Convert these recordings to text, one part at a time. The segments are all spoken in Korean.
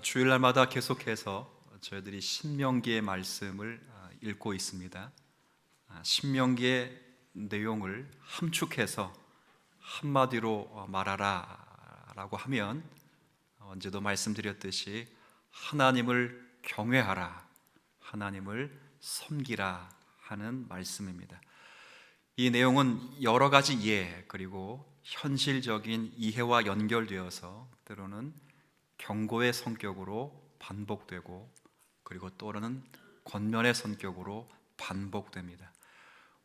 주일날마다 계속해서 저희들이 신명기의 말씀을 읽고 있습니다. 신명기의 내용을 함축해서 한마디로 말하라 라고 하면 언제도 말씀드렸듯이 하나님을 경외하라, 하나님을 섬기라 하는 말씀입니다. 이 내용은 여러 가지 이해 그리고 현실적인 이해와 연결되어서 때로는 경고의 성격으로 반복되고 그리고 또는 권면의 성격으로 반복됩니다.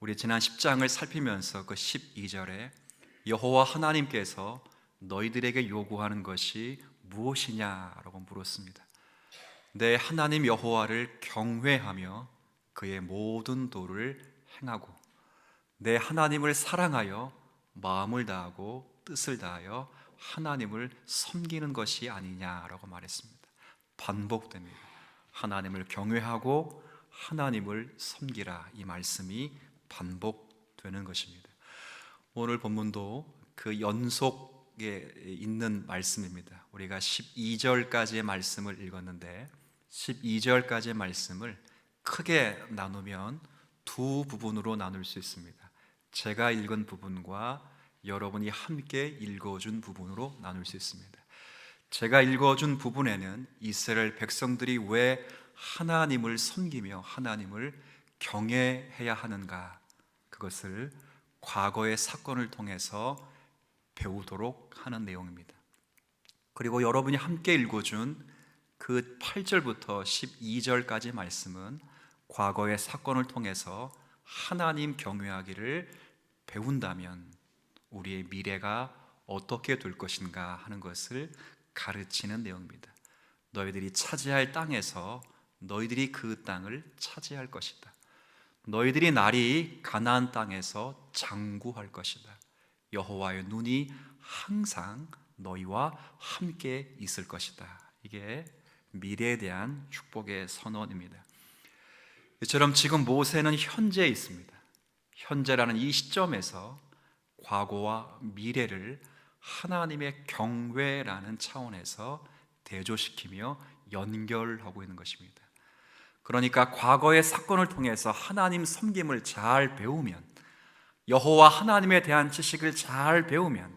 우리 지난 10장을 살피면서 그 12절에 여호와 하나님께서 너희들에게 요구하는 것이 무엇이냐라고 물었습니다. 내 하나님 여호와를 경외하며 그의 모든 도를 행하고 내 하나님을 사랑하여 마음을 다하고 뜻을 다하여 하나님을 섬기는 것이 아니냐라고 말했습니다. 반복됩니다. 하나님을 경외하고 하나님을 섬기라, 이 말씀이 반복되는 것입니다. 오늘 본문도 그 연속에 있는 말씀입니다. 우리가 12절까지의 말씀을 읽었는데 12절까지의 말씀을 크게 나누면 두 부분으로 나눌 수 있습니다. 제가 읽은 부분과 여러분이 함께 읽어준 부분으로 나눌 수 있습니다. 제가 읽어준 부분에는 이스라엘 백성들이 왜 하나님을 섬기며 하나님을 경외해야 하는가, 그것을 과거의 사건을 통해서 배우도록 하는 내용입니다. 그리고 여러분이 함께 읽어준 그 8절부터 12절까지 말씀은 과거의 사건을 통해서 하나님 경외하기를 배운다면 우리의 미래가 어떻게 될 것인가 하는 것을 가르치는 내용입니다. 너희들이 차지할 땅에서 너희들이 그 땅을 차지할 것이다. 너희들이 날이 가나안 땅에서 장구할 것이다. 여호와의 눈이 항상 너희와 함께 있을 것이다. 이게 미래에 대한 축복의 선언입니다. 이처럼 지금 모세는 현재에 있습니다. 현재라는 이 시점에서 과거와 미래를 하나님의 경외라는 차원에서 대조시키며 연결하고 있는 것입니다. 그러니까 과거의 사건을 통해서 하나님 섬김을 잘 배우면, 여호와 하나님에 대한 지식을 잘 배우면,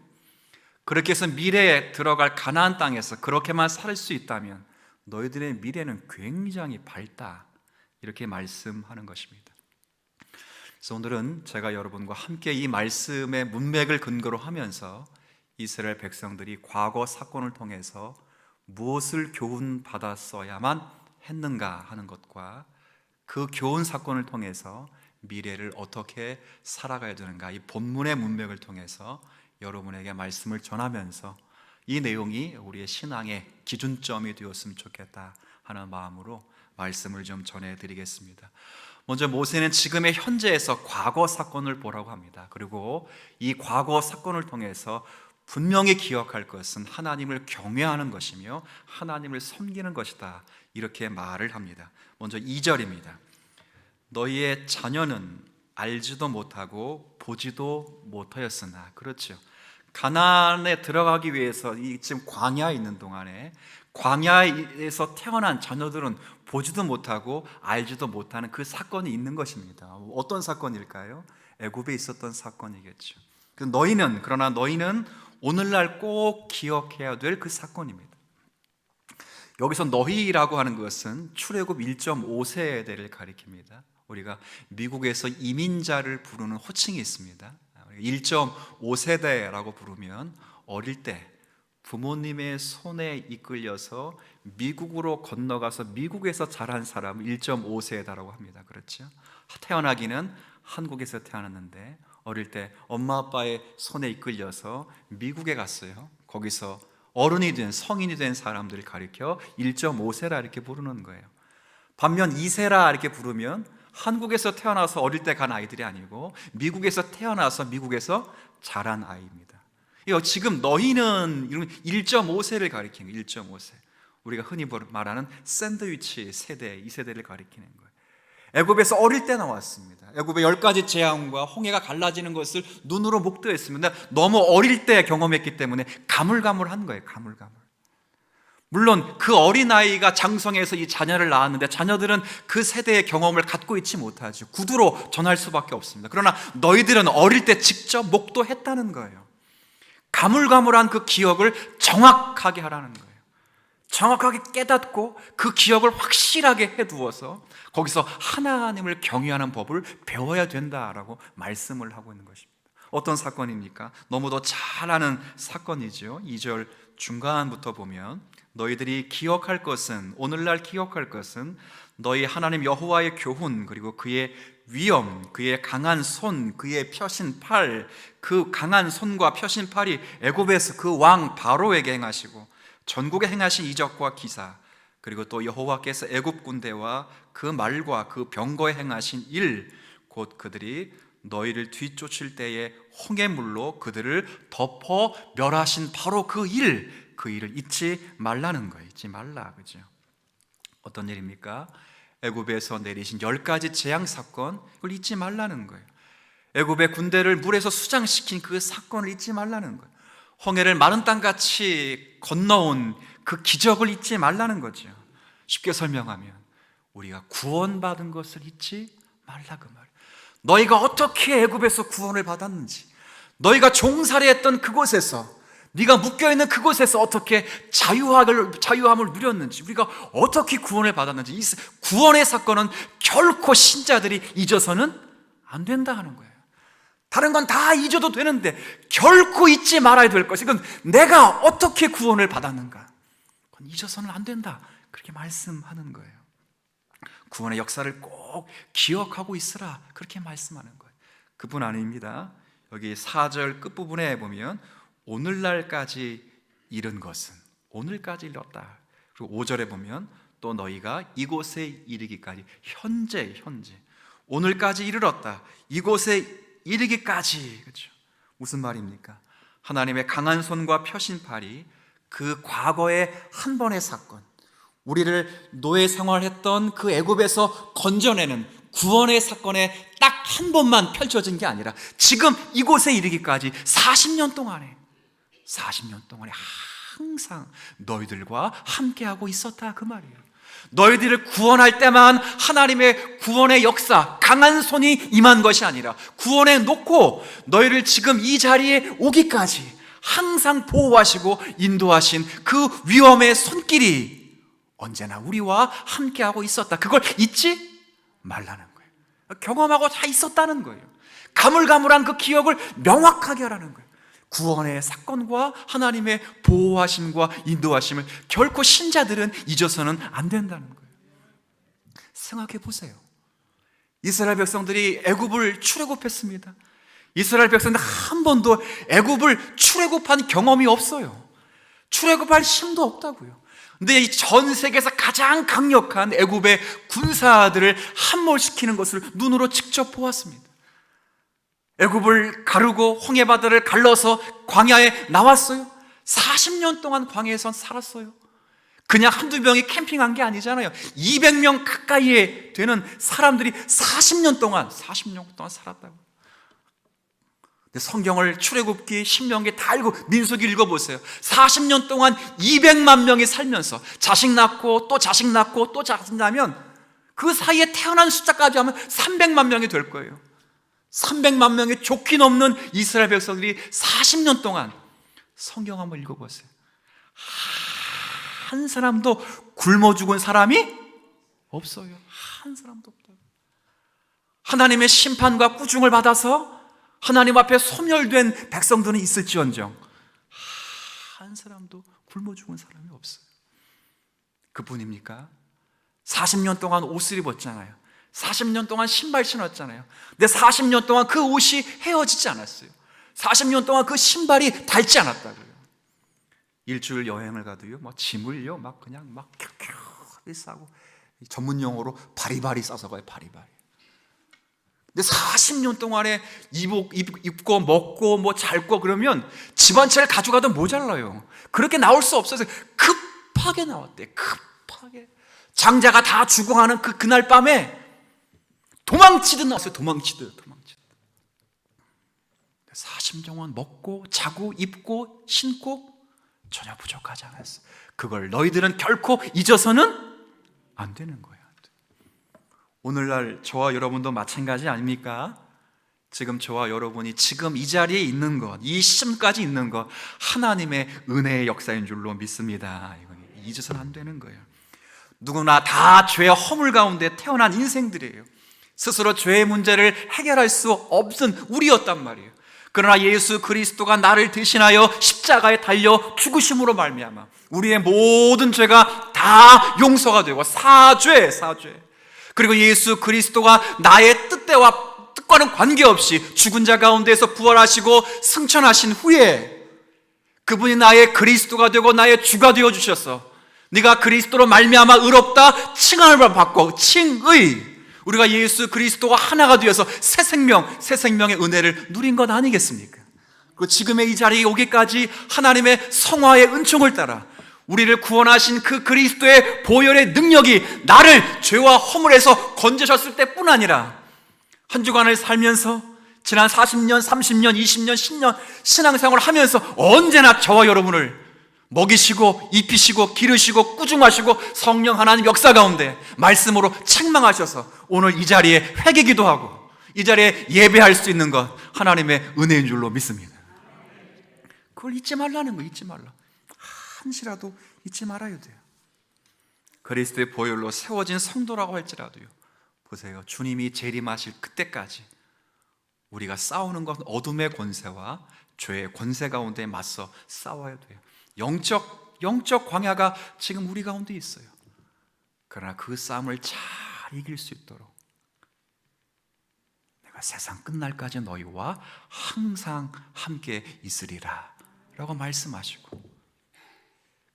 그렇게 해서 미래에 들어갈 가나안 땅에서 그렇게만 살 수 있다면 너희들의 미래는 굉장히 밝다, 이렇게 말씀하는 것입니다. 그래서 오늘은 제가 여러분과 함께 이 말씀의 문맥을 근거로 하면서 이스라엘 백성들이 과거 사건을 통해서 무엇을 교훈받았어야만 했는가 하는 것과 그 교훈 사건을 통해서 미래를 어떻게 살아가야 되는가, 이 본문의 문맥을 통해서 여러분에게 말씀을 전하면서 이 내용이 우리의 신앙의 기준점이 되었으면 좋겠다 하는 마음으로 말씀을 좀 전해드리겠습니다. 먼저 모세는 지금의 현재에서 과거 사건을 보라고 합니다. 그리고 이 과거 사건을 통해서 분명히 기억할 것은 하나님을 경외하는 것이며 하나님을 섬기는 것이다, 이렇게 말을 합니다. 먼저 2절입니다. 너희의 자녀는 알지도 못하고 보지도 못하였으나, 그렇죠, 가나안에 들어가기 위해서 지금 광야에 있는 동안에 광야에서 태어난 자녀들은 보지도 못하고 알지도 못하는 그 사건이 있는 것입니다. 어떤 사건일까요? 애굽에 있었던 사건이겠죠. 그러나 너희는 오늘날 꼭 기억해야 될 그 사건입니다. 여기서 너희라고 하는 것은 출애굽 1.5세대를 가리킵니다. 우리가 미국에서 이민자를 부르는 호칭이 있습니다. 1.5세대라고 부르면 어릴 때 부모님의 손에 이끌려서 미국으로 건너가서 미국에서 자란 사람을 1.5세대라고 합니다. 그렇죠? 태어나기는 한국에서 태어났는데 어릴 때 엄마 아빠의 손에 이끌려서 미국에 갔어요. 거기서 어른이 된, 성인이 된 사람들을 가리켜 1.5세라 이렇게 부르는 거예요. 반면 2세라 이렇게 부르면 한국에서 태어나서 어릴 때 간 아이들이 아니고 미국에서 태어나서 미국에서 자란 아이입니다. 지금 너희는 1.5세를 가리키는 거예요. 1.5세. 우리가 흔히 말하는 샌드위치 세대, 이 세대를 가리키는 거예요. 애굽에서 어릴 때 나왔습니다. 애굽의 10가지 재앙과 홍해가 갈라지는 것을 눈으로 목도했습니다. 너무 어릴 때 경험했기 때문에 가물가물한 거예요. 가물가물. 물론 그 어린아이가 장성해서 이 자녀를 낳았는데 자녀들은 그 세대의 경험을 갖고 있지 못하죠. 구두로 전할 수밖에 없습니다. 그러나 너희들은 어릴 때 직접 목도했다는 거예요. 가물가물한 그 기억을 정확하게 하라는 거예요. 정확하게 깨닫고 그 기억을 확실하게 해두어서 거기서 하나님을 경외하는 법을 배워야 된다라고 말씀을 하고 있는 것입니다. 어떤 사건입니까? 너무도 잘 아는 사건이죠. 2절 중간부터 보면 너희들이 기억할 것은, 오늘날 기억할 것은 너희 하나님 여호와의 교훈, 그리고 그의 위엄, 그의 강한 손, 그의 펴신 팔, 그 강한 손과 펴신 팔이 애굽에서 그 왕 바로에게 행하시고 전국에 행하신 이적과 기사, 그리고 또 여호와께서 애굽 군대와 그 말과 그 병거에 행하신 일, 곧 그들이 너희를 뒤쫓을 때에 홍해물로 그들을 덮어 멸하신 바로 그 일을 잊지 말라는 거예요. 잊지 말라, 그죠? 어떤 일입니까? 애굽에서 내리신 10가지 재앙 사건, 이걸 잊지 말라는 거예요. 애굽의 군대를 물에서 수장시킨 그 사건을 잊지 말라는 거예요. 홍해를 마른 땅같이 건너온 그 기적을 잊지 말라는 거죠. 쉽게 설명하면 우리가 구원받은 것을 잊지 말라, 그 말이에요. 너희가 어떻게 애굽에서 구원을 받았는지, 너희가 종살이했던 그곳에서, 네가 묶여있는 그곳에서 어떻게 자유함을 누렸는지, 우리가 어떻게 구원을 받았는지, 이 구원의 사건은 결코 신자들이 잊어서는 안 된다 하는 거예요. 다른 건 다 잊어도 되는데 결코 잊지 말아야 될 것, 이건 내가 어떻게 구원을 받았는가, 그건 잊어서는 안 된다, 그렇게 말씀하는 거예요. 구원의 역사를 꼭 기억하고 있으라, 그렇게 말씀하는 거예요. 그뿐 아닙니다. 여기 4절 끝부분에 보면 오늘날까지 이른 것은, 오늘까지 이뤘다. 그리고 5절에 보면 또 너희가 이곳에 이르기까지, 현재 오늘까지 이르렀다, 이곳에 이르기까지. 그렇죠? 무슨 말입니까? 하나님의 강한 손과 펴신 팔이 그 과거의 한 번의 사건, 우리를 노예 생활했던 그 애굽에서 건져내는 구원의 사건에 딱 한 번만 펼쳐진 게 아니라 지금 이곳에 이르기까지 40년 동안에 항상 너희들과 함께하고 있었다, 그 말이에요. 너희들을 구원할 때만 하나님의 구원의 역사, 강한 손이 임한 것이 아니라 구원해 놓고 너희를 지금 이 자리에 오기까지 항상 보호하시고 인도하신 그 위엄의 손길이 언제나 우리와 함께하고 있었다, 그걸 잊지 말라는 거예요. 경험하고 다 있었다는 거예요. 가물가물한 그 기억을 명확하게 하라는 거예요. 구원의 사건과 하나님의 보호하심과 인도하심을 결코 신자들은 잊어서는 안 된다는 거예요. 생각해 보세요. 이스라엘 백성들이 애굽을 출애굽했습니다. 이스라엘 백성들 한 번도 애굽을 출애굽한 경험이 없어요. 출애굽할 힘도 없다고요. 근데 이 전 세계에서 가장 강력한 애굽의 군사들을 함몰시키는 것을 눈으로 직접 보았습니다. 애굽을 가르고 홍해바다를 갈라서 광야에 나왔어요. 40년 동안 광야에서 살았어요. 그냥 한두 명이 캠핑한 게 아니잖아요. 200명 가까이에 되는 사람들이 40년 동안 살았다고. 성경을 출애굽기, 신명기 다 읽고 민수기 읽어보세요. 40년 동안 200만 명이 살면서 자식 낳고 또 자식 낳고 또 자식 낳으면 그 사이에 태어난 숫자까지 하면 300만 명이 될 거예요. 300만 명이 좋게 넘는 이스라엘 백성들이 40년 동안 성경 한번 읽어보세요. 한 사람도 굶어 죽은 사람이 없어요. 한 사람도 없다고. 하나님의 심판과 꾸중을 받아서 하나님 앞에 소멸된 백성들은 있을지언정 한 사람도 굶어 죽은 사람이 없어요. 그뿐입니까? 40년 동안 옷을 입었잖아요. 40년 동안 신발 신었잖아요. 근데 40년 동안 그 옷이 헤어지지 않았어요. 40년 동안 그 신발이 닳지 않았다고요. 일주일 여행을 가도요, 짐을요, 그냥 큐큐 싸고, 전문 용어로 바리바리 싸서 가요, 바리바리. 근데 40년 동안에 입고 먹고 잘고 그러면 집안채를 가져가도 모자라요. 그렇게 나올 수 없어서 급하게 나왔대. 급하게 장자가 다 죽어가는 그날 밤에 도망치듯 나왔어요. 도망치듯 40년 동안 먹고 자고 입고 신고 전혀 부족하지 않았어. 그걸 너희들은 결코 잊어서는 안 되는 거야. 오늘날 저와 여러분도 마찬가지 아닙니까? 지금 저와 여러분이 지금 이 자리에 있는 것, 이 시점까지 있는 것, 하나님의 은혜의 역사인 줄로 믿습니다. 이건 잊어서는 안 되는 거예요. 누구나 다 죄의 허물 가운데 태어난 인생들이에요. 스스로 죄의 문제를 해결할 수 없은 우리였단 말이에요. 그러나 예수 그리스도가 나를 대신하여 십자가에 달려 죽으심으로 말미암아 우리의 모든 죄가 다 용서가 되고 사죄. 그리고 예수 그리스도가 나의 뜻과는 관계없이 죽은 자 가운데서 부활하시고 승천하신 후에 그분이 나의 그리스도가 되고 나의 주가 되어 주셔서 네가 그리스도로 말미암아 의롭다 칭함을 받고 칭의, 우리가 예수 그리스도와 하나가 되어서 새 생명의 은혜를 누린 것 아니겠습니까? 그리고 지금의 이 자리에 오기까지 하나님의 성화의 은총을 따라 우리를 구원하신 그 그리스도의 보혈의 능력이 나를 죄와 허물에서 건져셨을 때뿐 아니라 한 주간을 살면서 지난 40년, 30년, 20년, 10년 신앙생활을 하면서 언제나 저와 여러분을 먹이시고 입히시고 기르시고 꾸중하시고 성령 하나님 역사 가운데 말씀으로 책망하셔서 오늘 이 자리에 회개기도 하고 이 자리에 예배할 수 있는 것 하나님의 은혜인 줄로 믿습니다. 그걸 잊지 말라는 거, 잊지 말라. 한시라도 잊지 말아야 돼요. 그리스도의 보혈로 세워진 성도라고 할지라도요, 보세요, 주님이 재림하실 그때까지 우리가 싸우는 건 어둠의 권세와 죄의 권세 가운데 맞서 싸워야 돼요. 영적 광야가 지금 우리 가운데 있어요. 그러나 그 싸움을 잘 이길 수 있도록 내가 세상 끝날까지 너희와 항상 함께 있으리라 라고 말씀하시고,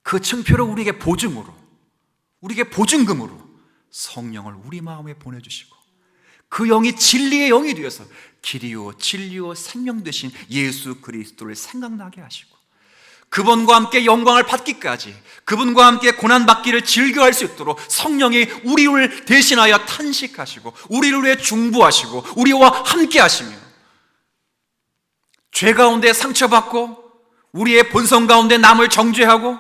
그 증표로 우리에게 보증금으로 성령을 우리 마음에 보내주시고, 그 영이 진리의 영이 되어서 길이요 진리요 생명 되신 예수 그리스도를 생각나게 하시고, 그분과 함께 영광을 받기까지, 그분과 함께 고난받기를 즐겨할 수 있도록 성령이 우리를 대신하여 탄식하시고 우리를 위해 중보하시고 우리와 함께 하시며, 죄 가운데 상처받고 우리의 본성 가운데 남을 정죄하고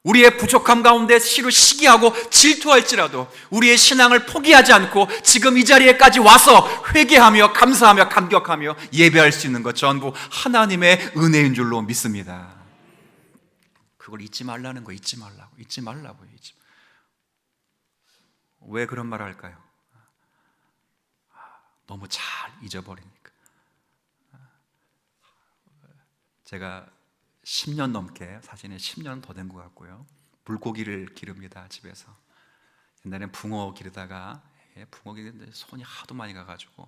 우리의 부족함 가운데 시기하고 질투할지라도 우리의 신앙을 포기하지 않고 지금 이 자리에까지 와서 회개하며 감사하며 감격하며 예배할 수 있는 것 전부 하나님의 은혜인 줄로 믿습니다. 그걸 잊지 말라는 거, 잊지 말라고요. 왜 그런 말을 할까요? 너무 잘 잊어버리니까. 제가 10년 넘게, 사실은 10년 더 된 것 같고요, 물고기를 기릅니다, 집에서. 옛날엔 붕어 기르다가 붕어 기르는데 손이 하도 많이 가가지고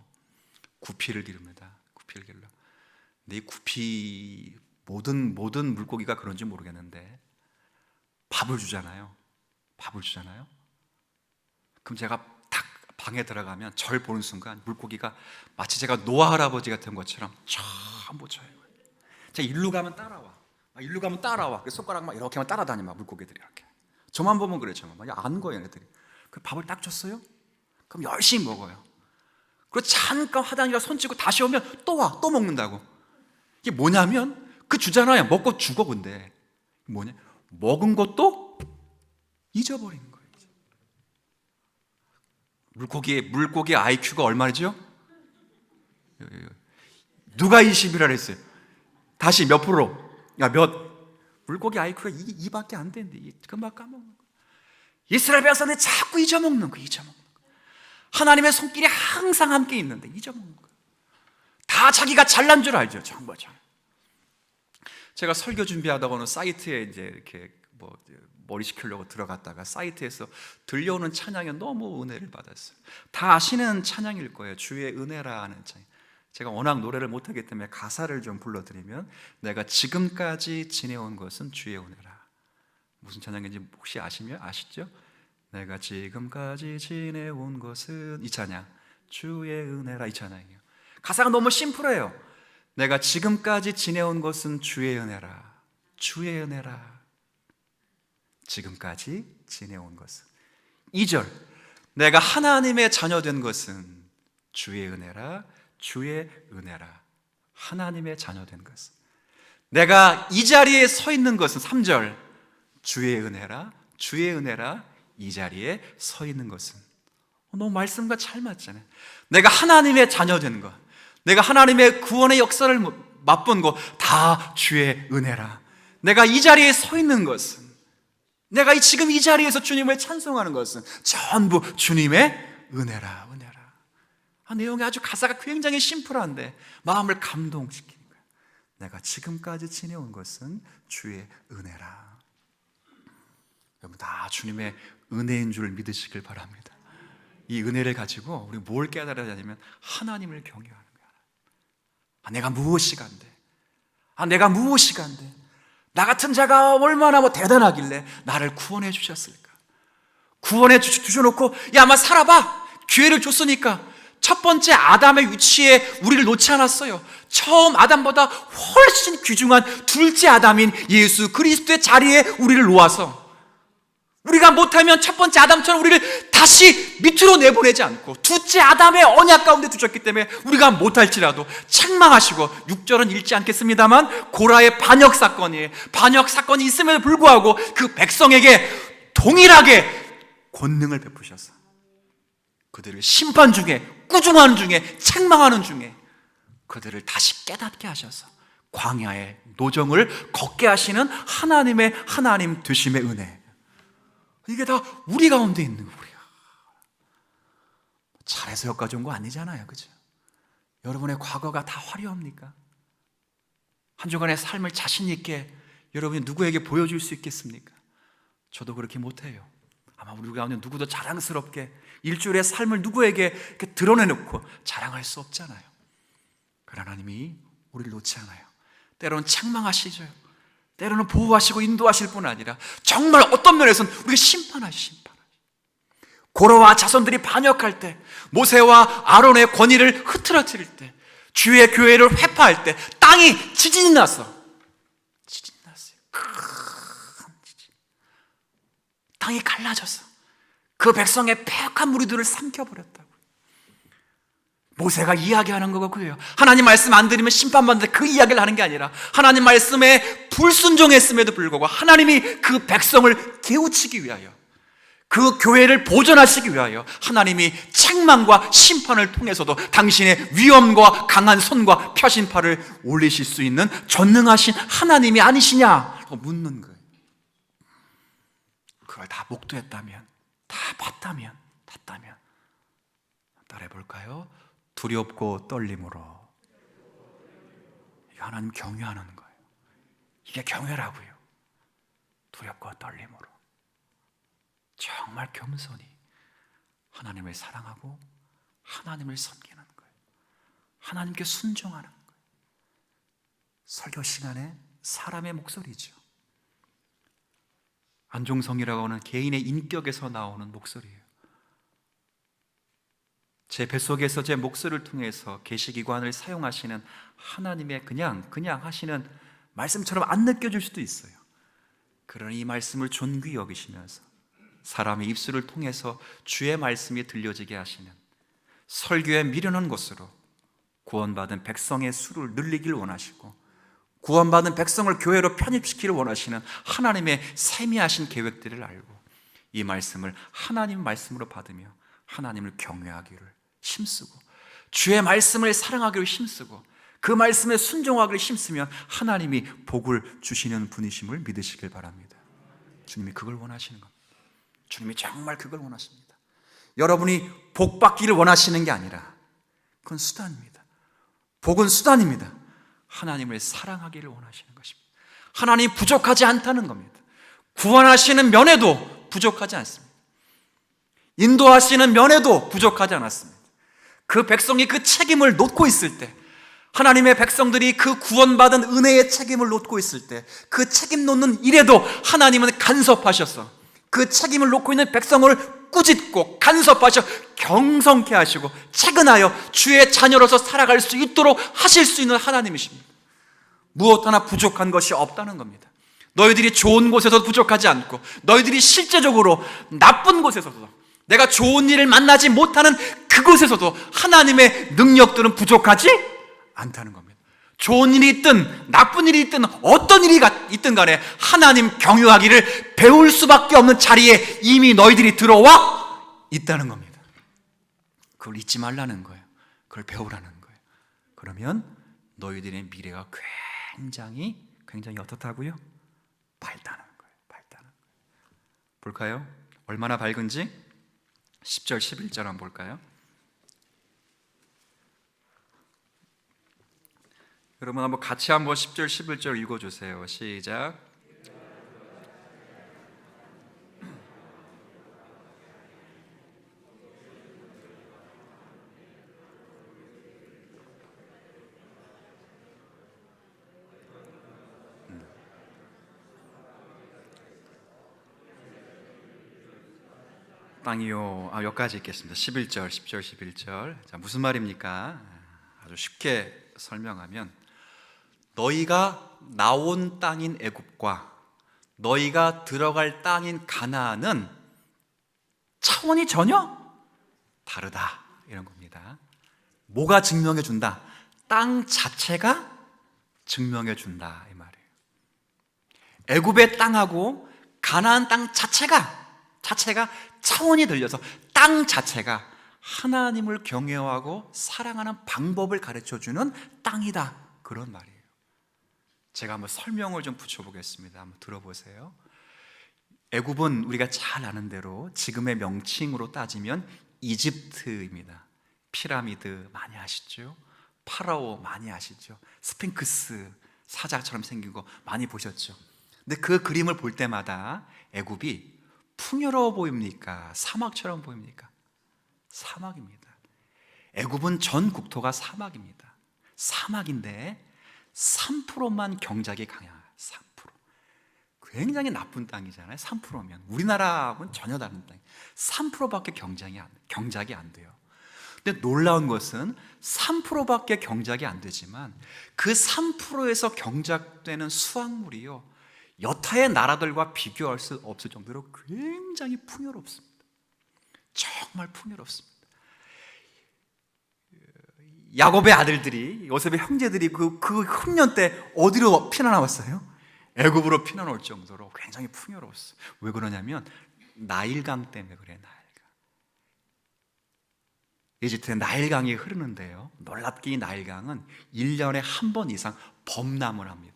구피를 기릅니다. 구피를 길러. 근데 이 구피, 모든 물고기가 그런지 모르겠는데 밥을 주잖아요. 그럼 제가 딱 방에 들어가면 절 보는 순간 물고기가 마치 제가 노아 할아버지 같은 것처럼 전부 쳐요. 제가 일로 가면 따라와. 손가락 막 이렇게만 따라다니, 막 물고기들이 이렇게. 저만 보면 그래, 저만. 아는 거예요, 얘네들이. 그 밥을 딱 줬어요? 그럼 열심히 먹어요. 그리고 잠깐 화장실에 손 찌고 다시 오면 또 와, 또 먹는다고. 이게 뭐냐면, 그 주잖아요. 먹고 죽어. 근데 뭐냐? 먹은 것도 잊어버리는 거예요. 물고기 IQ가 얼마죠? 누가 20이라 했어요? 다시 몇 프로? 물고기 IQ가 2밖에 안 되는데 금방 까먹는 거예요. 이스라엘 백성들이 자꾸 잊어먹는 거예요. 하나님의 손길이 항상 함께 있는데 잊어먹는 거예요. 다 자기가 잘난 줄 알죠. 정말 잘. 제가 설교 준비하다가 어느 사이트에 이제 이렇게 머리 식히려고 들어갔다가 사이트에서 들려오는 찬양에 너무 은혜를 받았어요. 다 아시는 찬양일 거예요. 주의 은혜라 하는 찬양. 제가 워낙 노래를 못하기 때문에 가사를 좀 불러드리면, 내가 지금까지 지내온 것은 주의 은혜라. 무슨 찬양인지 혹시 아시죠? 내가 지금까지 지내온 것은, 이 찬양, 주의 은혜라, 이 찬양이에요. 가사가 너무 심플해요. 내가 지금까지 지내온 것은 주의 은혜라. 주의 은혜라. 지금까지 지내온 것은. 2절, 내가 하나님의 자녀 된 것은 주의 은혜라. 주의 은혜라. 하나님의 자녀 된 것은. 내가 이 자리에 서 있는 것은 3절 주의 은혜라, 주의 은혜라 이 자리에 서 있는 것은. 너무 말씀과 잘 맞잖아요. 내가 하나님의 자녀 된 것, 내가 하나님의 구원의 역사를 맛본 것 다 주의 은혜라. 내가 이 자리에 서 있는 것은, 내가 지금 이 자리에서 주님을 찬송하는 것은 전부 주님의 은혜라, 은혜라. 내용이 아주 가사가 굉장히 심플한데 마음을 감동시키는 거예요. 내가 지금까지 지내온 것은 주의 은혜라. 여러분 다 주님의 은혜인 줄 믿으시길 바랍니다. 이 은혜를 가지고 우리 뭘 깨달아야 하냐면 하나님을 경외하는 거야. 내가 무엇이 간대? 내가 무엇이 간대? 나 같은 자가 얼마나 대단하길래 나를 구원해 주셨을까? 구원해 주셔놓고 야, 아마 살아봐. 기회를 줬으니까. 첫 번째 아담의 위치에 우리를 놓지 않았어요. 처음 아담보다 훨씬 귀중한 둘째 아담인 예수 그리스도의 자리에 우리를 놓아서, 우리가 못하면 첫 번째 아담처럼 우리를 다시 밑으로 내보내지 않고 둘째 아담의 언약 가운데 두셨기 때문에 우리가 못할지라도 책망하시고, 6절은 읽지 않겠습니다만 고라의 반역 사건이 있음에도 불구하고 그 백성에게 동일하게 권능을 베푸셔서 그들을 심판 중에, 꾸중하는 중에, 책망하는 중에 그들을 다시 깨닫게 하셔서 광야의 노정을 걷게 하시는 하나님의 하나님 되심의 은혜, 이게 다 우리 가운데 있는 거예요. 우리가 잘해서 여기까지 온 거 아니잖아요, 그죠? 여러분의 과거가 다 화려합니까? 한 주간의 삶을 자신 있게 여러분이 누구에게 보여줄 수 있겠습니까? 저도 그렇게 못해요. 아마 우리 가운데 누구도 자랑스럽게 일주일의 삶을 누구에게 이렇게 드러내놓고 자랑할 수 없잖아요. 그러나 하나님이 우리를 놓지 않아요. 때로는 책망하시죠. 때로는 보호하시고 인도하실 뿐 아니라 정말 어떤 면에서는 우리가 심판하시죠. 고라와 자손들이 반역할 때, 모세와 아론의 권위를 흐트러뜨릴 때, 주의 교회를 회파할 때 땅이 지진이 났어요. 큰 지진. 땅이 갈라져서 그 백성의 패역한 무리들을 삼켜버렸다고. 모세가 이야기하는 거가 그예요. 하나님 말씀 안 들으면 심판받는데 그 이야기를 하는 게 아니라 하나님 말씀에 불순종했음에도 불구하고 하나님이 그 백성을 깨우치기 위하여, 그 교회를 보존하시기 위하여 하나님이 책망과 심판을 통해서도 당신의 위엄과 강한 손과 펴신 팔을 올리실 수 있는 전능하신 하나님이 아니시냐 묻는 거예요. 그걸 다 목도했다면, 다 봤다면, 따라해볼까요? 두렵고 떨림으로. 이게 하나님 경외하는 거예요. 이게 경외라고요. 두렵고 떨림으로 정말 겸손히 하나님을 사랑하고 하나님을 섬기는 거예요. 하나님께 순종하는 거예요. 설교 시간에 사람의 목소리죠. 안종성이라고 하는 개인의 인격에서 나오는 목소리예요. 제 뱃속에서 제 목소리를 통해서 계시기관을 사용하시는 하나님의 그냥 하시는 말씀처럼 안 느껴질 수도 있어요. 그러니 이 말씀을 존귀히 여기시면서 사람의 입술을 통해서 주의 말씀이 들려지게 하시는, 설교에 미련한 것으로 구원받은 백성의 수를 늘리길 원하시고 구원받은 백성을 교회로 편입시키기를 원하시는 하나님의 세미하신 계획들을 알고 이 말씀을 하나님 말씀으로 받으며 하나님을 경외하기를 힘쓰고 주의 말씀을 사랑하기를 힘쓰고 그 말씀에 순종하기를 힘쓰면 하나님이 복을 주시는 분이심을 믿으시길 바랍니다. 주님이 그걸 원하시는 겁니다. 주님이 정말 그걸 원하십니다. 여러분이 복 받기를 원하시는 게 아니라 그건 수단입니다. 복은 수단입니다. 하나님을 사랑하기를 원하시는 것입니다. 하나님이 부족하지 않다는 겁니다. 구원하시는 면에도 부족하지 않습니다. 인도하시는 면에도 부족하지 않았습니다. 그 백성이 그 책임을 놓고 있을 때, 하나님의 백성들이 그 구원받은 은혜의 책임을 놓고 있을 때, 그 책임 놓는 일에도 하나님은 간섭하셔서 그 책임을 놓고 있는 백성을 꾸짖고 간섭하셔 경성케 하시고 채근하여 주의 자녀로서 살아갈 수 있도록 하실 수 있는 하나님이십니다. 무엇 하나 부족한 것이 없다는 겁니다. 너희들이 좋은 곳에서도 부족하지 않고 너희들이 실제적으로 나쁜 곳에서도, 내가 좋은 일을 만나지 못하는 그곳에서도 하나님의 능력들은 부족하지 않다는 겁니다. 좋은 일이 있든 나쁜 일이 있든 어떤 일이 있든 간에 하나님 경유하기를 배울 수밖에 없는 자리에 이미 너희들이 들어와 있다는 겁니다. 그걸 잊지 말라는 거예요. 그걸 배우라는 거예요. 그러면 너희들의 미래가 굉장히 어떻다고요? 밝다는 거예요. 밝다는 거예요. 볼까요? 얼마나 밝은지 10절 11절 한번 볼까요? 여러분 한번 같이 한번 10절 11절 읽어주세요. 시작. 땅이요. 여기까지 읽겠습니다. 11절, 10절, 11절. 자, 무슨 말입니까? 아주 쉽게 설명하면 너희가 나온 땅인 애굽과 너희가 들어갈 땅인 가나안은 차원이 전혀 다르다 이런 겁니다. 뭐가 증명해 준다? 땅 자체가 증명해 준다 이 말이에요. 애굽의 땅하고 가나안 땅 자체가 차원이 들려서 땅 자체가 하나님을 경외하고 사랑하는 방법을 가르쳐주는 땅이다 그런 말이에요. 제가 한번 설명을 좀 붙여보겠습니다. 한번 들어보세요. 애굽은 우리가 잘 아는 대로 지금의 명칭으로 따지면 이집트입니다. 피라미드 많이 아시죠? 파라오 많이 아시죠? 스핑크스 사자처럼 생긴 거 많이 보셨죠? 근데 그 그림을 볼 때마다 애굽이 풍요로워 보입니까? 사막처럼 보입니까? 사막입니다. 애굽은 전 국토가 사막입니다. 사막인데 3%만 경작이 강해요. 3%. 굉장히 나쁜 땅이잖아요. 3%면 우리나라하고는 전혀 다른 땅. 3%밖에 경작이 안 돼요. 근데 놀라운 것은 3%밖에 경작이 안 되지만 그 3%에서 경작되는 수확물이요 여타의 나라들과 비교할 수 없을 정도로 굉장히 풍요롭습니다. 정말 풍요롭습니다. 야곱의 아들들이 요셉의 형제들이 그 흉년 때 어디로 피난왔어요? 애굽으로 피난올 정도로 굉장히 풍요로웠어요. 왜 그러냐면 나일강 때문에 그래요. 나일강. 이집트에 나일강이 흐르는데요 놀랍게 이 나일강은 1년에 한 번 이상 범람을 합니다.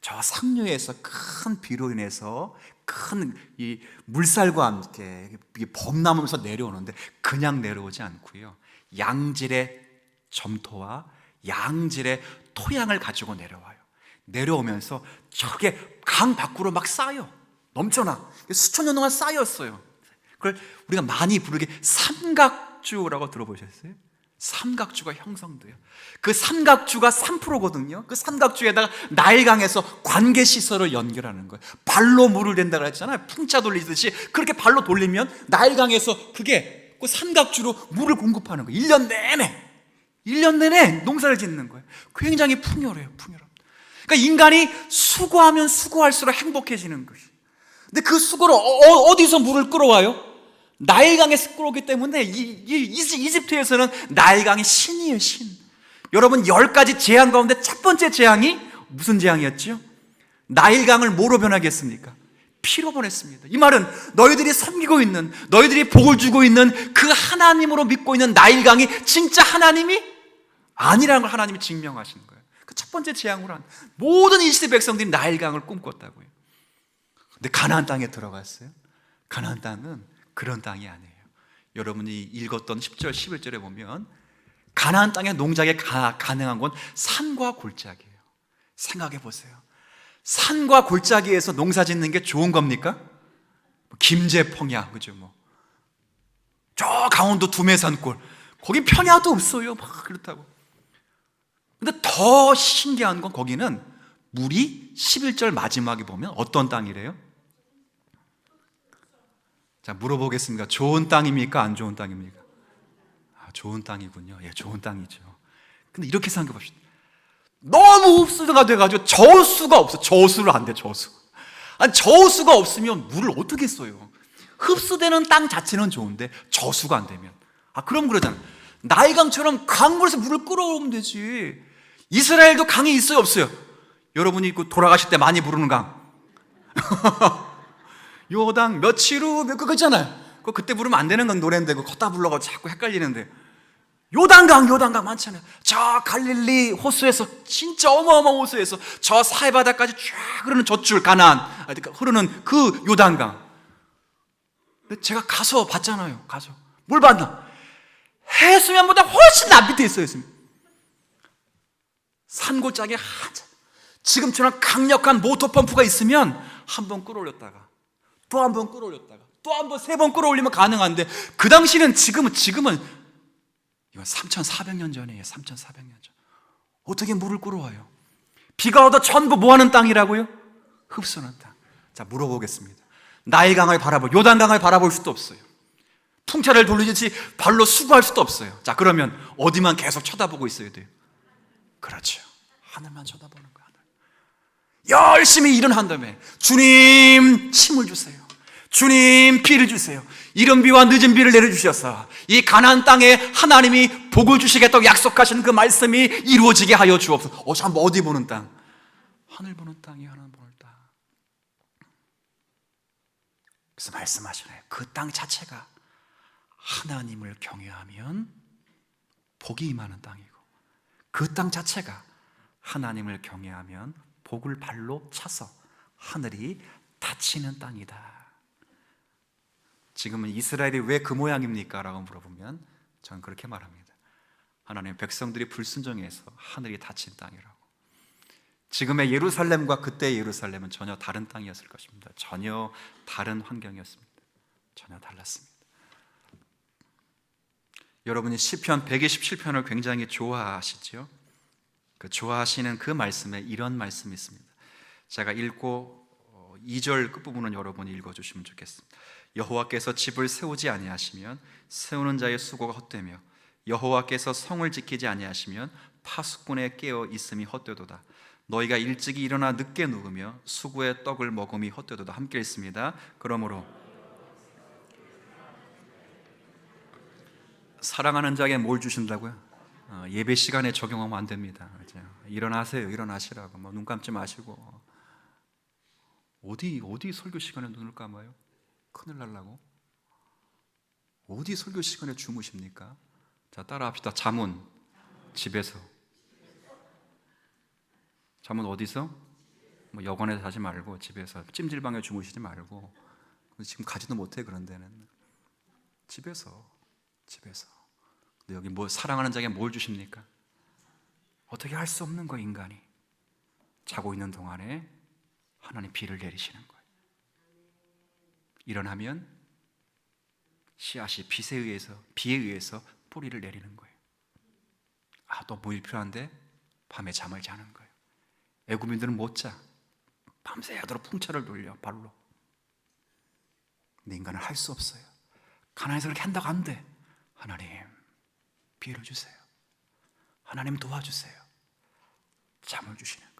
저 상류에서 큰 비로 인해서 큰 이 물살과 함께 범람하면서 내려오는데 그냥 내려오지 않고요 양질의 점토와 양질의 토양을 가지고 내려와요. 내려오면서 저게 강 밖으로 막 쌓여 넘쳐나 수천 년 동안 쌓였어요. 그걸 우리가 많이 부르게 삼각주라고 들어보셨어요? 삼각주가 형성돼요. 그 삼각주가 3%거든요. 그 삼각주에다가 나일강에서 관계시설을 연결하는 거예요. 발로 물을 댄다고 했잖아요. 풍차 돌리듯이 그렇게 발로 돌리면 나일강에서 그게 그 삼각주로 물을 공급하는 거예요. 1년 내내 농사를 짓는 거예요. 굉장히 풍요로워요. 그러니까 인간이 수고하면 수고할수록 행복해지는 것이. 근데 그 수고를 어디서 물을 끌어와요? 나일강에서 끌어오기 때문에 이집트에서는 나일강이 신이에요. 신. 여러분 10가지 재앙 가운데 첫 번째 재앙이 무슨 재앙이었죠? 나일강을 뭐로 변하겠습니까? 피로 보냈습니다. 이 말은 너희들이 섬기고 있는 너희들이 복을 주고 있는 그 하나님으로 믿고 있는 나일강이 진짜 하나님이 아니라는 걸 하나님이 증명하시는 거예요. 그 첫 번째 재앙으로 모든 이스라엘 백성들이 나일강을 꿈꿨다고요. 근데 가나안 땅에 들어갔어요. 가나안 땅은 그런 땅이 아니에요. 여러분이 읽었던 10절 11절에 보면 가나안 땅의 농작이 가능한 건 산과 골짜기예요. 생각해 보세요. 산과 골짜기에서 농사 짓는 게 좋은 겁니까? 김제 평야, 그죠? 저 강원도 두메산골, 거기 평야도 없어요. 막 그렇다고. 근데 더 신기한 건 거기는 물이 11절 마지막에 보면 어떤 땅이래요? 자, 물어보겠습니다. 좋은 땅입니까? 안 좋은 땅입니까? 좋은 땅이군요. 예, 좋은 땅이죠. 근데 이렇게 생각해 봅시다. 너무 흡수가 돼가지고 저수가 없어. 저수를 안 돼, 저수. 아니, 저수가 없으면 물을 어떻게 써요? 흡수되는 땅 자체는 좋은데 저수가 안 되면. 그럼 그러잖아. 나일강처럼 강물에서 물을 끌어오면 되지. 이스라엘도 강이 있어요, 없어요? 여러분이 그 돌아가실 때 많이 부르는 강. 요당 며칠 후 그거 있잖아요. 그때 부르면 안 되는 건 노래인데 그거 걷다 불러가 자꾸 헷갈리는데, 요단강 많잖아요. 저 갈릴리 호수에서, 진짜 어마어마한 호수에서 저 사해바다까지 쫙 흐르는 젖줄 가나안 흐르는 그 요단강. 근데 제가 가서 봤잖아요. 가서 뭘 봤나? 해수면보다 훨씬 나 밑에 있어요. 산골짜기에 한참, 지금처럼 강력한 모터 펌프가 있으면 한 번 끌어올렸다가 또 한 번 끌어올렸다가 또 한 번, 세 번 끌어올리면 가능한데, 그 당시는, 지금은 이건 3,400년 전이에요. 3,400년 전. 어떻게 물을 끌어와요? 비가 와도 전부 뭐 하는 땅이라고요? 흡수하는 땅. 자, 물어보겠습니다. 나일강을 요단강을 바라볼 수도 없어요. 풍차를 돌리듯이 발로 수고할 수도 없어요. 자, 그러면 어디만 계속 쳐다보고 있어야 돼요? 그렇죠. 하늘만 쳐다보는 거야. 하늘. 열심히 일은 한 다음에, 주님 힘을 주세요. 주님 비를 주세요. 이른 비와 늦은 비를 내려주셔서 이 가나안 땅에 하나님이 복을 주시겠다고 약속하신 그 말씀이 이루어지게 하여 주옵소서. 참, 어디 보는 땅? 하늘 보는 땅이, 하나님 보는 땅. 그래서 말씀하시네요. 그 땅 자체가 하나님을 경외하면 복이 임하는 땅이고, 그 땅 자체가 하나님을 경외하면 복을 발로 차서 하늘이 닫히는 땅이다. 지금은 이스라엘이 왜 그 모양입니까? 라고 물어보면 저는 그렇게 말합니다. 하나님의 백성들이 불순종해서 하늘이 닫힌 땅이라고. 지금의 예루살렘과 그때의 예루살렘은 전혀 다른 땅이었을 것입니다. 전혀 다른 환경이었습니다. 전혀 달랐습니다. 여러분이 시편 127편을 굉장히 좋아하시죠? 그 좋아하시는 그 말씀에 이런 말씀이 있습니다. 제가 읽고 2절 끝부분은 여러분이 읽어주시면 좋겠습니다. 여호와께서 집을 세우지 아니하시면 세우는 자의 수고가 헛되며, 여호와께서 성을 지키지 아니하시면 파수꾼의 깨어 있음이 헛되도다. 너희가 일찍이 일어나 늦게 누우며 수구의 떡을 먹음이 헛되도다. 함께 읽습니다. 그러므로 사랑하는 자에게 뭘 주신다고요? 예배 시간에 적용하면 안 됩니다. 일어나세요, 일어나시라고. 눈 감지 마시고. 어디 설교 시간에 눈을 감아요? 큰일 날라고? 어디 설교 시간에 주무십니까? 자, 따라합시다. 잠은 집에서. 잠은 어디서? 여관에서 자지 말고 집에서. 찜질방에 주무시지 말고. 지금 가지도 못해, 그런 데는. 집에서. 근데 여기 사랑하는 자에게 뭘 주십니까? 어떻게 할 수 없는 거, 인간이. 자고 있는 동안에 하나님 비를 내리시는 거예요. 일어나면 씨앗이 비에 의해서 뿌리를 내리는 거예요. 또 뭐 일 필요한데? 밤에 잠을 자는 거예요. 애굽인들은 못 자. 밤새도록 풍차를 돌려, 발로. 근데 인간은 할 수 없어요. 가나안에서 그렇게 한다고 안 돼. 하나님, 비를 주세요. 하나님 도와주세요. 잠을 주시는 거예요.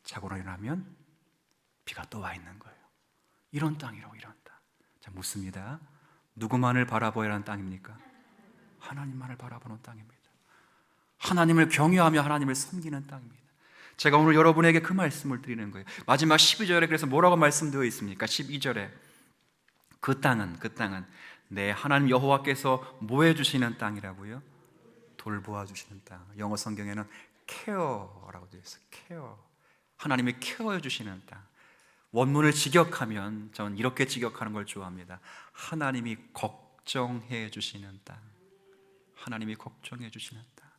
자고 일어나면 비가 또 와 있는 거예요. 이런 땅이라고, 이런 땅. 자, 묻습니다. 누구만을 바라보아야 하는 땅입니까? 하나님만을 바라보는 땅입니다. 하나님을 경외하며 하나님을 섬기는 땅입니다. 제가 오늘 여러분에게 그 말씀을 드리는 거예요. 마지막 12절에 그래서 뭐라고 말씀되어 있습니까? 12절에 그 땅은 내 하나님 여호와께서 뭐 해주시는 땅이라고요? 돌보아 주시는 땅. 영어 성경에는 케어라고 되어 있어요. 케어. 하나님이 케어해 주시는 땅. 원문을 직역하면 전 이렇게 직역하는 걸 좋아합니다. 하나님이 걱정해 주시는 땅. 하나님이 걱정해 주시는 땅.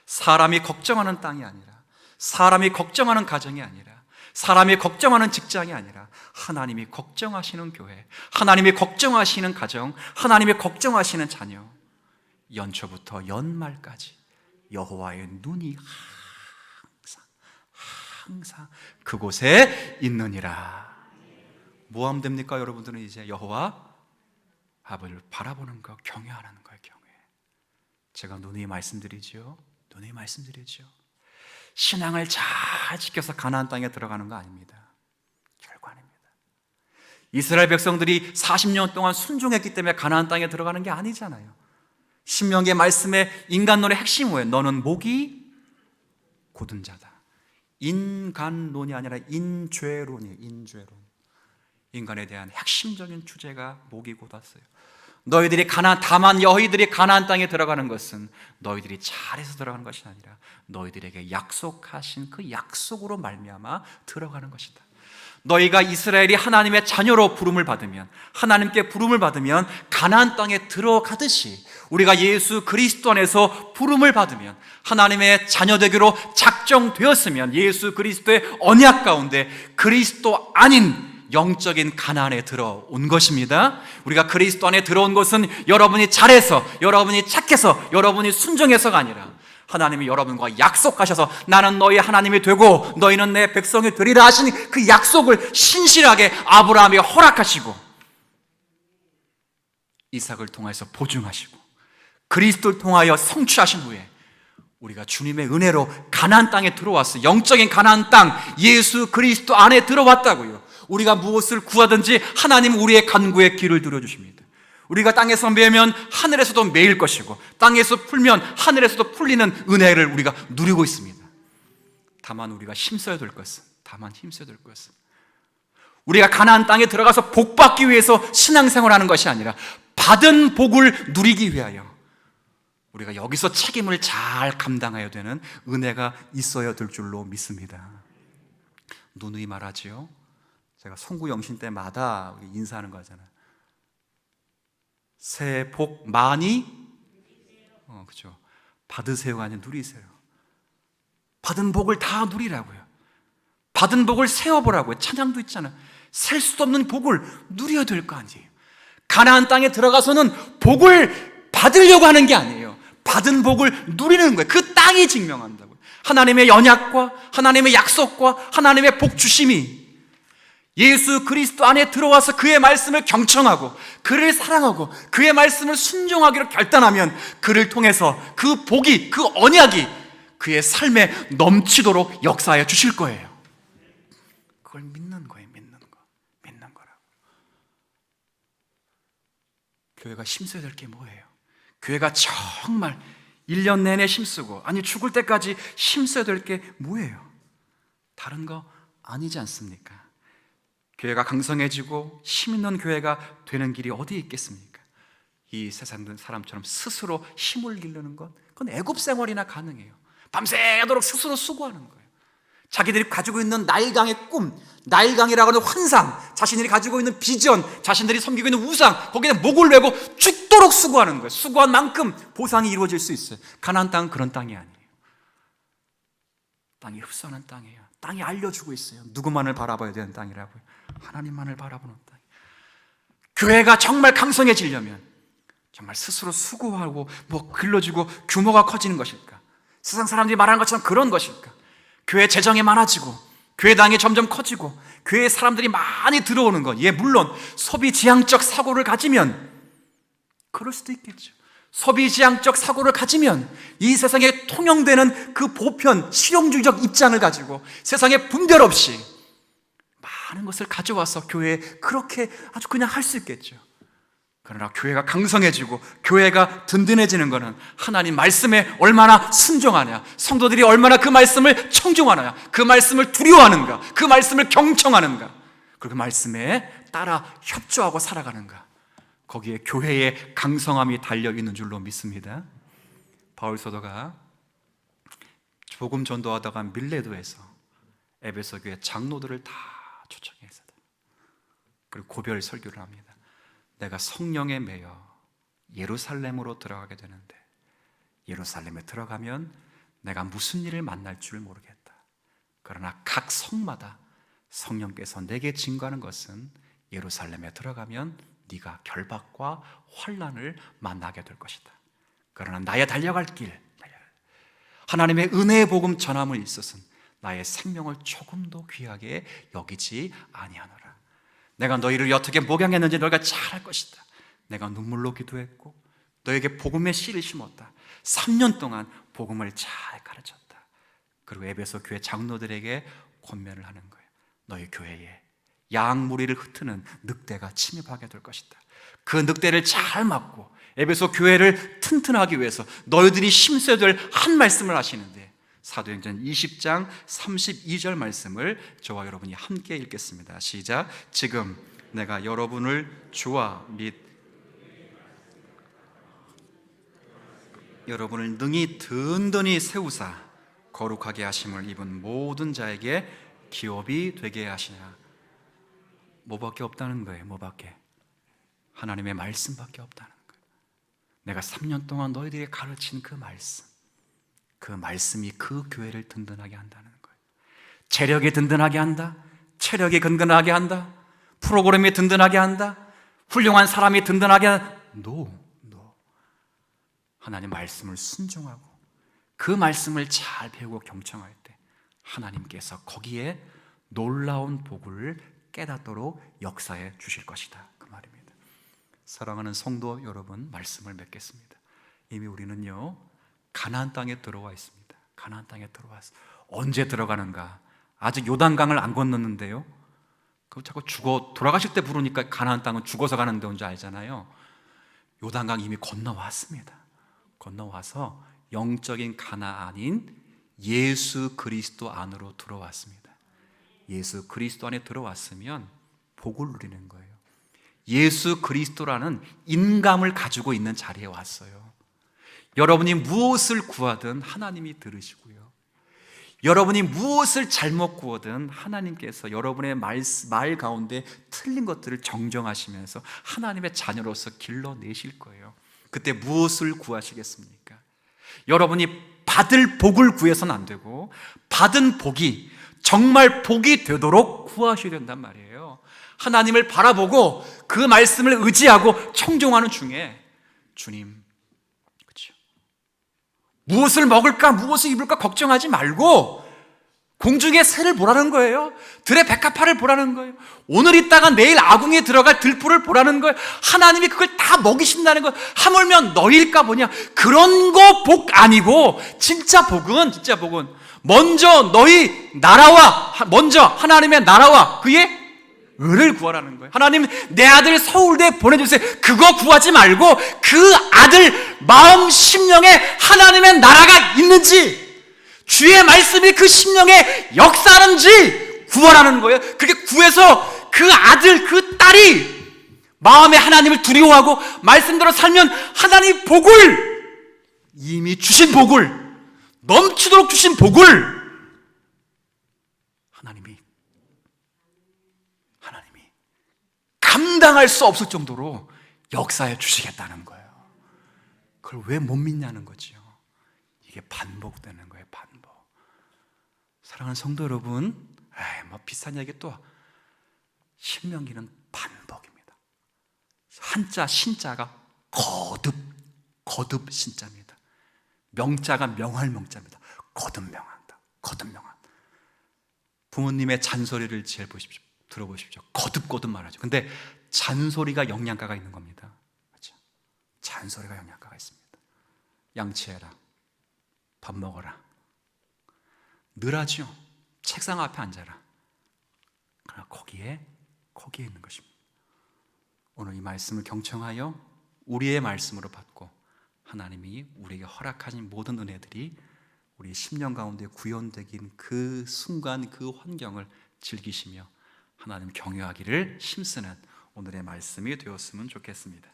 사람이 걱정하는 땅이 아니라, 사람이 걱정하는 가정이 아니라, 사람이 걱정하는 직장이 아니라 하나님이 걱정하시는 교회, 하나님이 걱정하시는 가정, 하나님이 걱정하시는 자녀, 연초부터 연말까지 여호와의 눈이 항상 그곳에 있느니라. 뭐 하면 됩니까? 여러분들은 이제 여호와 아버지를 바라보는 것, 경외하는 거예요. 경외. 제가 누누이 말씀드리죠. 신앙을 잘 지켜서 가나안 땅에 들어가는 거 아닙니다. 결코 아닙니다. 이스라엘 백성들이 40년 동안 순종했기 때문에 가나안 땅에 들어가는 게 아니잖아요. 신명기의 말씀에 인간론의 핵심이 뭐예요? 너는 목이 고든 자다. 인간론이 아니라 인죄론이에요. 인죄론. 인간에 대한 핵심적인 주제가 목이 곧았어요. 다만 너희들이 가나안 땅에 들어가는 것은 너희들이 잘해서 들어가는 것이 아니라 너희들에게 약속하신 그 약속으로 말미암아 들어가는 것이다. 너희가 이스라엘이 하나님의 자녀로 부름을 받으면, 하나님께 부름을 받으면 가나안 땅에 들어가듯이 우리가 예수 그리스도 안에서 부름을 받으면, 하나님의 자녀 되기로 작정되었으면 예수 그리스도의 언약 가운데 그리스도 아닌 영적인 가나안에 들어온 것입니다. 우리가 그리스도 안에 들어온 것은 여러분이 잘해서, 여러분이 착해서, 여러분이 순종해서가 아니라 하나님이 여러분과 약속하셔서 나는 너희 하나님이 되고 너희는 내 백성이 되리라 하신 그 약속을 신실하게 아브라함이 허락하시고 이삭을 통해서 보증하시고 그리스도를 통하여 성취하신 후에 우리가 주님의 은혜로 가나안 땅에 들어왔어요. 영적인 가나안 땅, 예수 그리스도 안에 들어왔다고요. 우리가 무엇을 구하든지 하나님은 우리의 간구에 귀를 들어주십니다. 우리가 땅에서 매면 하늘에서도 매일 것이고 땅에서 풀면 하늘에서도 풀리는 은혜를 우리가 누리고 있습니다. 다만 우리가 힘써야 될 것은, 우리가 가나안 땅에 들어가서 복 받기 위해서 신앙생활하는 것이 아니라 받은 복을 누리기 위하여 우리가 여기서 책임을 잘 감당해야 되는 은혜가 있어야 될 줄로 믿습니다. 누누이 말하지요. 제가 송구영신 때마다 인사하는 거잖아요. 새해 복 많이 그렇죠. 받으세요가 아니라 누리세요. 받은 복을 다 누리라고요. 받은 복을 세어보라고요. 찬양도 있잖아요. 셀 수도 없는 복을 누려야 될 거 아니에요. 가나안 땅에 들어가서는 복을 받으려고 하는 게 아니에요. 받은 복을 누리는 거예요. 그 땅이 증명한다고요. 하나님의 언약과 하나님의 약속과 하나님의 복 주심이 예수 그리스도 안에 들어와서 그의 말씀을 경청하고 그를 사랑하고 그의 말씀을 순종하기로 결단하면 그를 통해서 그 복이, 그 언약이 그의 삶에 넘치도록 역사하여 주실 거예요. 그걸 믿는 거예요. 믿는 거라고. 교회가 힘써야 될 게 뭐예요? 교회가 정말 1년 내내 힘쓰고, 아니 죽을 때까지 힘써야 될 게 뭐예요? 다른 거 아니지 않습니까? 교회가 강성해지고 힘있는 교회가 되는 길이 어디에 있겠습니까? 이 세상 사람처럼 스스로 힘을 기르는 것, 그건 애굽 생활이나 가능해요. 밤새도록 스스로 수고하는 거예요. 자기들이 가지고 있는 나일강의 꿈, 나일강이라고 하는 환상, 자신들이 가지고 있는 비전, 자신들이 섬기고 있는 우상, 거기에 목을 메고 죽도록 수고하는 거예요. 수고한 만큼 보상이 이루어질 수 있어요. 가나안 땅은 그런 땅이 아니에요. 땅이 흡수하는 땅이에요. 땅이 알려주고 있어요. 누구만을 바라봐야 되는 땅이라고요. 하나님만을 바라보는 땅. 교회가 정말 강성해지려면 정말 스스로 수고하고 길러지고 규모가 커지는 것일까? 세상 사람들이 말하는 것처럼 그런 것일까? 교회 재정이 많아지고 교회당이 점점 커지고 교회에 사람들이 많이 들어오는 것, 물론 소비지향적 사고를 가지면 그럴 수도 있겠죠. 소비지향적 사고를 가지면 이 세상에 통용되는 그 보편 실용주의적 입장을 가지고 세상에 분별 없이 많은 것을 가져와서 교회에 그렇게 아주 그냥 할 수 있겠죠. 그러나 교회가 강성해지고 교회가 든든해지는 것은 하나님 말씀에 얼마나 순종하냐, 성도들이 얼마나 그 말씀을 청중하느냐, 그 말씀을 두려워하는가, 그 말씀을 경청하는가, 그리고 그 말씀에 따라 협조하고 살아가는가, 거기에 교회의 강성함이 달려있는 줄로 믿습니다. 바울 사도가 복음 전도하다가 밀레도에서 에베소 교회 장로들을 다 초청해서 그리고 고별 설교를 합니다. 내가 성령에 매여 예루살렘으로 들어가게 되는데 예루살렘에 들어가면 내가 무슨 일을 만날 줄 모르겠다. 그러나 각 성마다 성령께서 내게 증거하는 것은 예루살렘에 들어가면 네가 결박과 환난을 만나게 될 것이다. 그러나 나의 달려갈 길, 하나님의 은혜의 복음 전함을 있어서는 나의 생명을 조금도 귀하게 여기지 아니하노라. 내가 너희를 어떻게 목양했는지 너희가 잘 알 것이다. 내가 눈물로 기도했고 너에게 복음의 씨를 심었다. 3년 동안 복음을 잘 가르쳤다. 그리고 에베소 교회 장로들에게 권면을 하는 거예요. 너희 교회에 양무리를 흩트는 늑대가 침입하게 될 것이다. 그 늑대를 잘 막고 에베소 교회를 튼튼하기 위해서 너희들이 힘써야 될 한 말씀을 하시는데 사도행전 20장 32절 말씀을 저와 여러분이 함께 읽겠습니다. 시작. 지금 내가 여러분을 주와 및 여러분을 능히 든든히 세우사 거룩하게 하심을 입은 모든 자에게 기업이 되게 하시냐. 뭐밖에 없다는 거예요. 뭐밖에? 하나님의 말씀밖에 없다는 거예요. 내가 3년 동안 너희들에게 가르친 그 말씀이 그 교회를 든든하게 한다는 거예요. 재력이 든든하게 한다, 체력이 든든하게 한다, 프로그램이 든든하게 한다, 훌륭한 사람이 든든하게 한다. No. 하나님 말씀을 순종하고 그 말씀을 잘 배우고 경청할 때 하나님께서 거기에 놀라운 복을 깨닫도록 역사해 주실 것이다, 그 말입니다. 사랑하는 성도 여러분, 말씀을 맺겠습니다. 이미 우리는요 가나안 땅에 들어와 있습니다. 가나안 땅에 들어왔어. 언제 들어가는가? 아직 요단강을 안 건넜는데요. 그 자꾸 돌아가실 때 부르니까 가나안 땅은 죽어서 가는 데인 줄 알잖아요. 요단강 이미 건너왔습니다. 건너와서 영적인 가나안인 예수 그리스도 안으로 들어왔습니다. 예수 그리스도 안에 들어왔으면 복을 누리는 거예요. 예수 그리스도라는 인감을 가지고 있는 자리에 왔어요. 여러분이 무엇을 구하든 하나님이 들으시고요, 여러분이 무엇을 잘못 구하든 하나님께서 여러분의 말 가운데 틀린 것들을 정정하시면서 하나님의 자녀로서 길러내실 거예요. 그때 무엇을 구하시겠습니까? 여러분이 받을 복을 구해서는 안 되고 받은 복이 정말 복이 되도록 구하셔야 된단 말이에요. 하나님을 바라보고 그 말씀을 의지하고 청종하는 중에 주님, 그렇죠? 무엇을 먹을까, 무엇을 입을까 걱정하지 말고 공중의 새를 보라는 거예요. 들의 백합화를 보라는 거예요. 오늘 있다가 내일 아궁이에 들어갈 들풀을 보라는 거예요. 하나님이 그걸 다 먹이신다는 거예요. 하물며 너희일까 보냐. 그런 거 복 아니고 진짜 복은 먼저 너희 나라와, 먼저 하나님의 나라와 그의 의를 구하라는 거예요. 하나님, 내 아들 서울대에 보내주세요. 그거 구하지 말고 그 아들 마음 심령에 하나님의 나라가 있는지, 주의 말씀이 그 심령에 역사하는지 구하라는 거예요. 그게 구해서 그 아들, 그 딸이 마음에 하나님을 두려워하고 말씀대로 살면 하나님 복을, 이미 주신 복을, 넘치도록 주신 복을 하나님이 감당할 수 없을 정도로 역사해 주시겠다는 거예요. 그걸 왜 못 믿냐는 거지요. 이게 반복되는 거예요. 반복. 사랑하는 성도 여러분, 뭐 비싼 얘기 또, 신명기는 반복입니다. 한자 신자가 거듭 신자입니다. 명자가 명할 명자입니다. 거듭명한다. 부모님의 잔소리를 잘 들어보십시오. 거듭 말하죠. 근데 잔소리가 영양가가 있는 겁니다. 그렇죠? 잔소리가 영양가가 있습니다. 양치해라, 밥 먹어라, 늘하죠. 책상 앞에 앉아라. 그러나 거기에 있는 것입니다. 오늘 이 말씀을 경청하여 우리의 말씀으로 받고 하나님이 우리에게 허락하신 모든 은혜들이 우리 심령 가운데 구현되긴 그 순간, 그 환경을 즐기시며 하나님 경외하기를 힘쓰는 오늘의 말씀이 되었으면 좋겠습니다.